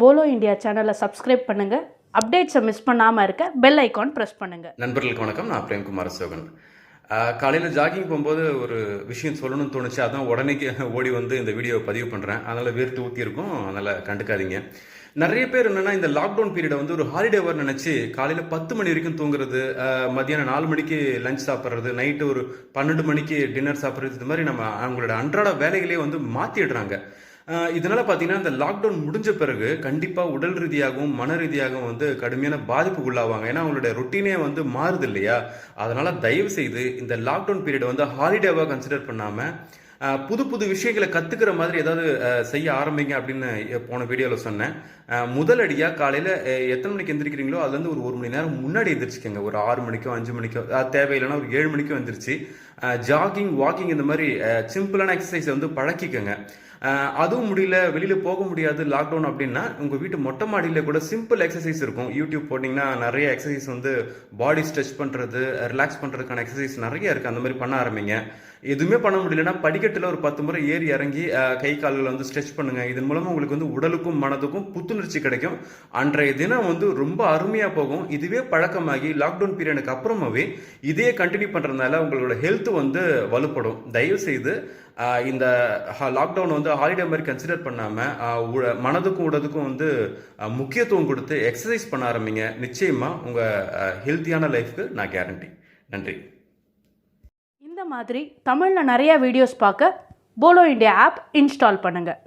Polo India சேனலை subscribe பண்ணுங்க. அப்டேட்ஸை miss பண்ணாமல் இருக்க பெல் ஐக்கான் ப்ரெஸ் பண்ணுங்க. நண்பர்களுக்கு வணக்கம். நான் பிரேம்குமார் அசோகன். காலையில் ஜாகிங் போகும்போது ஒரு விஷயம் சொல்லணும்னு தோணுச்சு. அதான் உடனே ஓடி வந்து இந்த வீடியோவை பதிவு பண்ணுறேன். அதனால் வேர்த்து ஊற்றிருக்கும், அதனால் கண்டுக்காதீங்க. நிறைய பேர் என்னென்னா இந்த லாக்டவுன் பீரியடை வந்து ஒரு ஹாலிடேவர் நினச்சி காலையில் 10 மணி வரைக்கும் தூங்குறது, மத்தியானம் 4 மணிக்கு லஞ்ச் சாப்பிட்றது, நைட்டு ஒரு 12 மணிக்கு டின்னர் சாப்பிட்றது, இது மாதிரி நம்ம அவங்களோட அன்றாட வேலைகளே வந்து மாற்றிடுறாங்க. இதனால் பார்த்தீங்கன்னா இந்த லாக்டவுன் முடிஞ்ச பிறகு கண்டிப்பாக உடல் ரீதியாகவும் மன ரீதியாகவும் வந்து கடுமையான பாதிப்புக்கு உள்ளாவாங்க. ஏன்னா அவங்களுடைய ரொட்டீனே வந்து மாறுது இல்லையா? அதனால் தயவு செய்து இந்த லாக்டவுன் பீரியட் வந்து ஹாலிடேவாக கன்சிடர் பண்ணாமல் புது புது விஷயங்களை கற்றுக்கிற மாதிரி ஏதாவது செய்ய ஆரம்பிங்க அப்படின்னு போன வீடியோவில் சொன்னேன். முதலடியாக காலையில் எத்தனை மணிக்கு எந்திரிக்கிறீங்களோ அதுலேருந்து ஒரு மணி நேரம் முன்னாடி எந்திரிச்சிக்கோங்க. ஒரு 6 மணிக்கோ 5 மணிக்கோ, தேவையில்லைன்னா ஒரு 7 மணிக்கோ எந்திரிச்சு ஜாகிங், வாக்கிங் இந்த மாதிரி சிம்பிளான எக்ஸசைஸை வந்து பழக்கிக்கோங்க. அதுவும் முடியல, வெளியில் போக முடியாது லாக்டவுன் அப்படின்னா உங்கள் வீட்டு மொட்டை மாடியில் கூட சிம்பிள் எக்ஸசைஸ் இருக்கும். யூடியூப் போட்டிங்கன்னா நிறைய எக்ஸசைஸ் வந்து பாடி ஸ்ட்ரெச் பண்ணுறது, ரிலாக்ஸ் பண்ணுறதுக்கான எக்ஸசைஸ் நிறைய இருக்குது. அந்த மாதிரி பண்ண ஆரம்பிங்க. எதுவுமே பண்ண முடியலன்னா படிக்கட்டில் ஒரு 10 முறை ஏறி இறங்கி கை கால்களை வந்து ஸ்ட்ரெச் பண்ணுங்கள். இதன் மூலமாக உங்களுக்கு வந்து உடலுக்கும் மனதுக்கும் புத்துணர்ச்சி கிடைக்கும். அன்றைய தினம் வந்து ரொம்ப அருமையாக போகும். இதுவே பழக்கமாகி லாக்டவுன் பீரியடுக்கு அப்புறமாவே இதே கண்டினியூ பண்ணுறதுனால உங்களோட ஹெல்த் வந்து வலுப்படும். தயவு செய்து இந்த லாக்டவுன் வந்து ஹாலிடே மாதிரி கன்சிடர் பண்ணாமல் மனதுக்கும் உடலுக்கும் வந்து முக்கியத்துவம் கொடுத்து எக்ஸசைஸ் பண்ண ஆரம்பிங்க. நிச்சயமாக உங்கள் ஹெல்த்தியான லைஃப்க்கு நான் கேரண்டி. நன்றி. இந்த மாதிரி தமிழில் நிறைய வீடியோஸ் பார்க்க போலோ இந்தியா ஆப் இன்ஸ்டால் பண்ணுங்கள்.